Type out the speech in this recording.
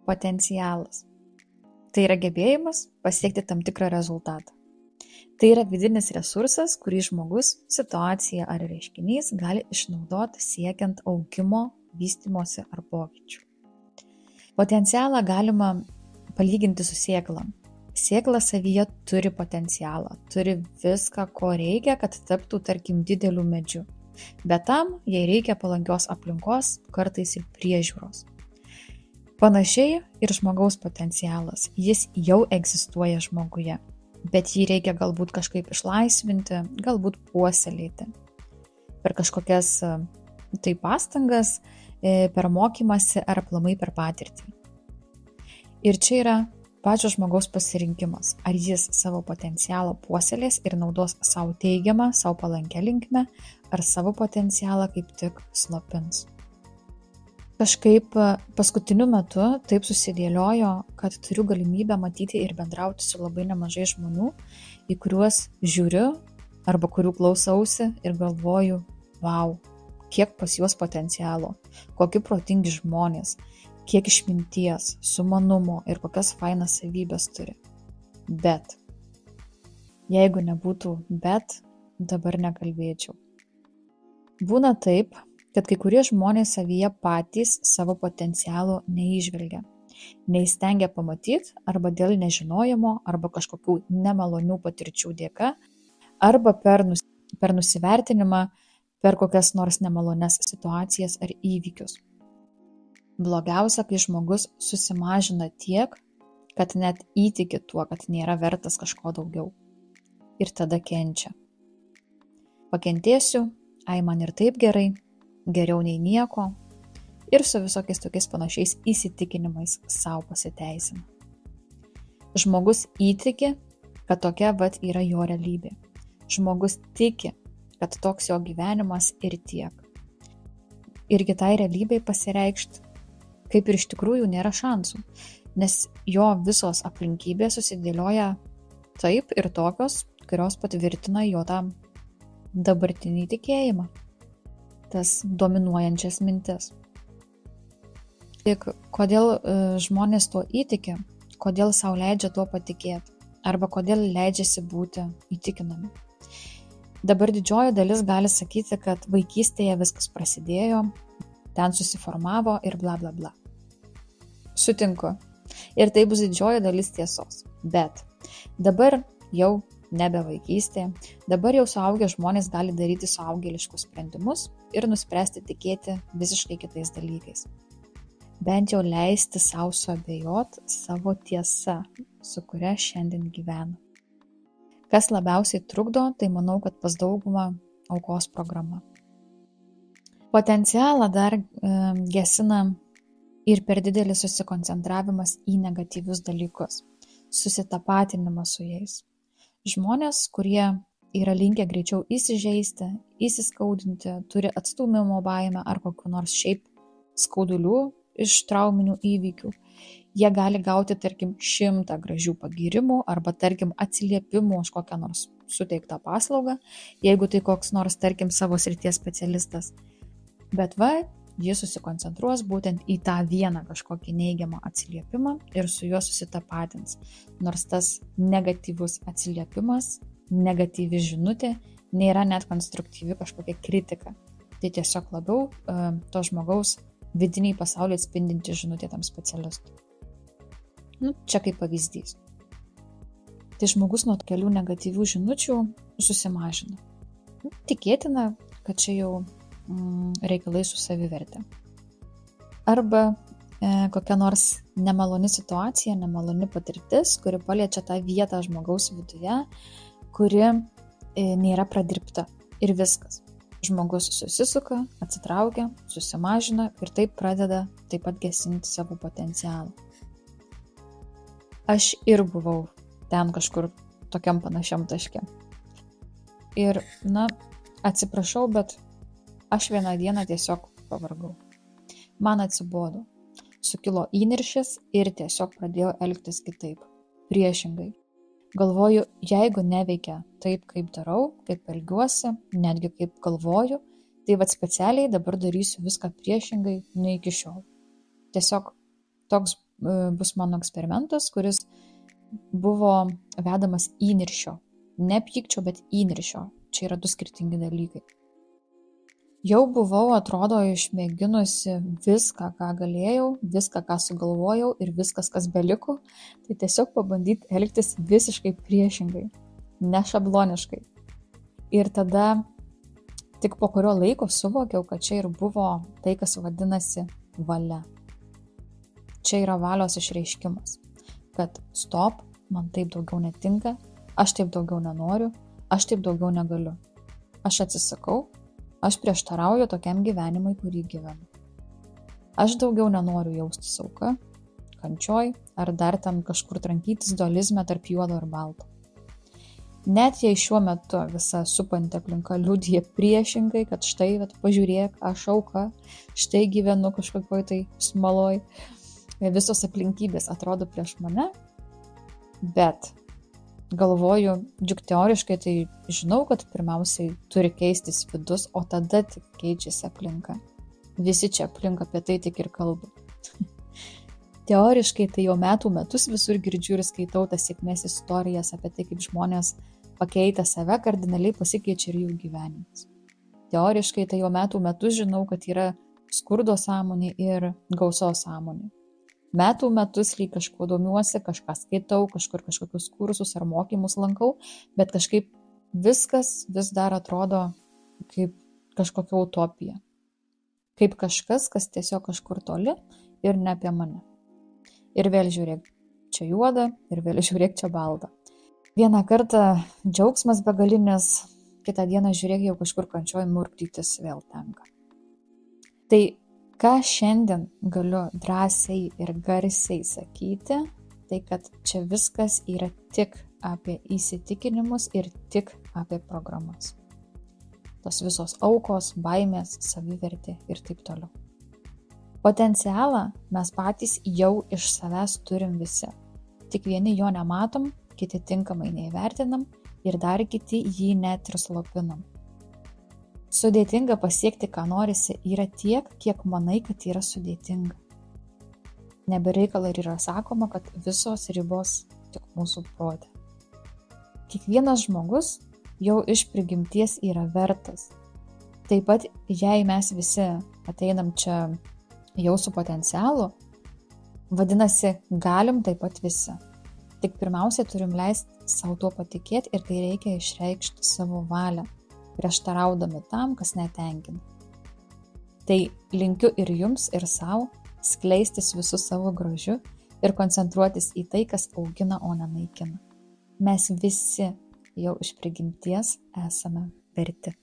Potencialas. Tai yra gebėjimas pasiekti tam tikrą rezultatą. Tai yra vidinis resursas, kurį žmogus, situacija ar reiškinys gali išnaudoti siekiant augimo, vystymosi ar pokyčių. Potencialą galima palyginti su sėkla. Sėkla savyje turi potencialą, turi viską, ko reikia, kad taptų, tarkim, dideliu medžiu. Bet tam jai reikia palankios aplinkos, kartais ir priežiūros. Panašiai ir žmogaus potencialas, jis jau egzistuoja žmoguje, bet jį reikia galbūt kažkaip išlaisvinti, galbūt puoselėti. Per kažkokias tai pastangas, per mokymąsi ar aplamai per patirtį. Ir čia yra pačio žmogaus pasirinkimas, ar jis savo potencialą puoselės ir naudos savo teigiamą, savo palankę linkmę, ar savo potencialą kaip tik slopins. Kažkaip paskutiniu metu taip susidėliojo, kad turiu galimybę matyti ir bendrauti su labai nemažai žmonių, į kuriuos žiūriu arba kurių klausausi ir galvoju, vau, kiek pas juos potencialo, kokie protingi žmonės, kiek išminties, sumanumo ir kokias fainas savybės turi. Bet, jeigu nebūtų bet, dabar nekalbėčiau. Būna taip, kad kai kurie žmonės savyje patys savo potencialo neįžvelgia, neįstengia pamatyti arba dėl nežinojimo, arba kažkokių nemalonių patirčių dėka, arba per nusivertinimą, per kokias nors nemalonias situacijas ar įvykius. Blogiausia, kai žmogus susimažina tiek, kad net įtiki tuo, kad nėra vertas kažko daugiau. Ir tada kenčia. Pakentėsiu, man ir taip gerai, geriau nei nieko, ir su visokiais tokiais panašiais įsitikinimais savo pasiteisina. Žmogus įtiki, kad tokia yra jo realybė. Žmogus tiki, kad toks jo gyvenimas ir tiek. Ir kitai realybei pasireikšti, kaip ir iš tikrųjų nėra šansų, nes jo visos aplinkybės susidėlioja taip ir tokios, kurios patvirtina jo tą dabartinį tikėjimą, tas dominuojančias mintis. Tik kodėl žmonės tuo įtiki, kodėl sau leidžia tuo patikėti, arba kodėl leidžiasi būti įtikinami. Dabar didžioji dalis gali sakyti, kad vaikystėje viskas prasidėjo, ten susiformavo ir bla bla bla. Sutinku. Ir tai bus didžioji dalis tiesos. Bet dabar jau nebe vaikystė, dabar jau suaugę žmonės gali daryti suaugėliškus sprendimus ir nuspręsti tikėti visiškai kitais dalykais. Bent jau leisti savo suabejoti savo tiesa, su kuria šiandien gyvena. Kas labiausiai trukdo, tai manau, kad pas daugumą aukos programa. Potencialą dar gesina ir per didelis susikoncentravimas į negatyvius dalykus, susitapatinimas su jais. Žmonės, kurie yra linkę greičiau įsižeisti, įsiskaudinti, turi atstūmimo baimę ar kokių nors šiaip skaudulių iš trauminių įvykių, jie gali gauti, tarkim, 100 gražių pagyrimų arba, tarkim, atsiliepimų už kokią nors suteiktą paslaugą, jeigu tai koks nors, tarkim, savo srities specialistas. Bet jis susikoncentruos būtent į tą vieną kažkokį neigiamą atsiliepimą ir su juo susitapatins. Nors tas negatyvus atsiliepimas, negatyvi žinutė nėra net konstruktyvi kažkokia kritika. Tai tiesiog labiau to žmogaus vidiniai pasaulį atspindinti žinutė tam specialistui. Čia kaip pavyzdys. Tai žmogus nuo kelių negatyvių žinučių susimažina. Tikėtina, kad čia jau reikalai su savivertė. Arba kokia nors nemaloni situacija, nemaloni patirtis, kuri paliečia tą vietą žmogaus viduje, kuri nėra pradirbta. Ir viskas. Žmogus susisuka, atsitraukia, susimažina ir taip pradeda taip pat gesinti savo potencialą. Aš ir buvau ten kažkur tokiam panašiam taške. Ir, atsiprašau, bet aš vieną dieną tiesiog pavargau. Man atsibodo. Sukilo įniršis ir tiesiog pradėjau elgtis kitaip. Priešingai. Galvoju, jeigu neveikia taip, kaip darau, kaip elgiuosi, netgi kaip galvoju, tai specialiai dabar darysiu viską priešingai nei iki šiol. Tiesiog toks bus mano eksperimentas, kuris buvo vedamas įniršio. Ne pykčio, bet įniršio. Čia yra 2 skirtingi dalykai. Jau buvau, atrodo, išmėginusi viską, ką galėjau, viską, ką sugalvojau ir viskas, kas beliko, tai tiesiog pabandyti elgtis visiškai priešingai, nešabloniškai. Ir tada tik po kurio laiko suvokiau, kad čia ir buvo tai, kas vadinasi valia. Čia yra valios išreiškimas, kad stop, man taip daugiau netinka, aš taip daugiau nenoriu, aš taip daugiau negaliu. Aš atsisakau, aš prieštarauju tokiam gyvenimui, kurį gyvenu. Aš daugiau nenoriu jaustis auka, kančioj ar dar ten kažkur trankytis dualizme tarp juodo ir balto. Net jei šiuo metu visa supanti aplinka liudija priešingai, kad štai, pažiūrėk, aš auka, štai gyvenu kažkokioj tai smaloj, visos aplinkybės atrodo prieš mane, bet galvoju, juk teoriškai tai žinau, kad pirmiausiai turi keistis vidus, o tada tik keičiasi aplinka. Visi čia aplink apie tai tik ir kalba. Teoriškai tai jau metus visur girdžiu ir skaitau tas sėkmės istorijas apie tai, kaip žmonės pakeitę save kardinaliai pasikeičia ir jų gyvenimas. Teoriškai tai jau metus žinau, kad yra skurdo sąmonė ir gausos sąmonė. Metus lyg kažkuo domiuosi, kažką skaitau, kažkokius kursus ar mokymus lankau, bet kažkaip viskas vis dar atrodo kaip kažkokia utopija. Kaip kažkas, kas tiesiog kažkur toli ir ne apie mane. Ir vėl žiūrėk, čia juoda, ir vėl žiūrėk, čia balta. Vieną kartą džiaugsmas begalinis, kitą dieną žiūrėk, jau kažkur kančioj murkdytis vėl tenka. Tai ką šiandien galiu drąsiai ir garsiai sakyti, tai kad čia viskas yra tik apie įsitikinimus ir tik apie programas. Tos visos aukos, baimės, savivertė ir taip toliau. Potencialą mes patys jau iš savęs turim visi. Tik vieni jo nematom, kiti tinkamai neįvertinam ir dar kiti jį net ir slopinam. Sudėtinga pasiekti, ką norisi, yra tiek, kiek manai, kad yra sudėtinga. Nebereikala ir yra sakoma, kad visos ribos tik mūsų prote. Kiekvienas žmogus jau iš prigimties yra vertas. Taip pat, jei mes visi ateinam čia jau su potencialu, vadinasi, galim taip pat visi. Tik pirmiausia, turim leisti savo tuo patikėti ir tai reikia išreikšti savo valią, prieštaraudami tam, kas netenkina. Tai linkiu ir jums, ir savo skleistis visų savo grožiu ir koncentruotis į tai, kas augina, o ne naikina. Mes visi jau iš prigimties esame verti.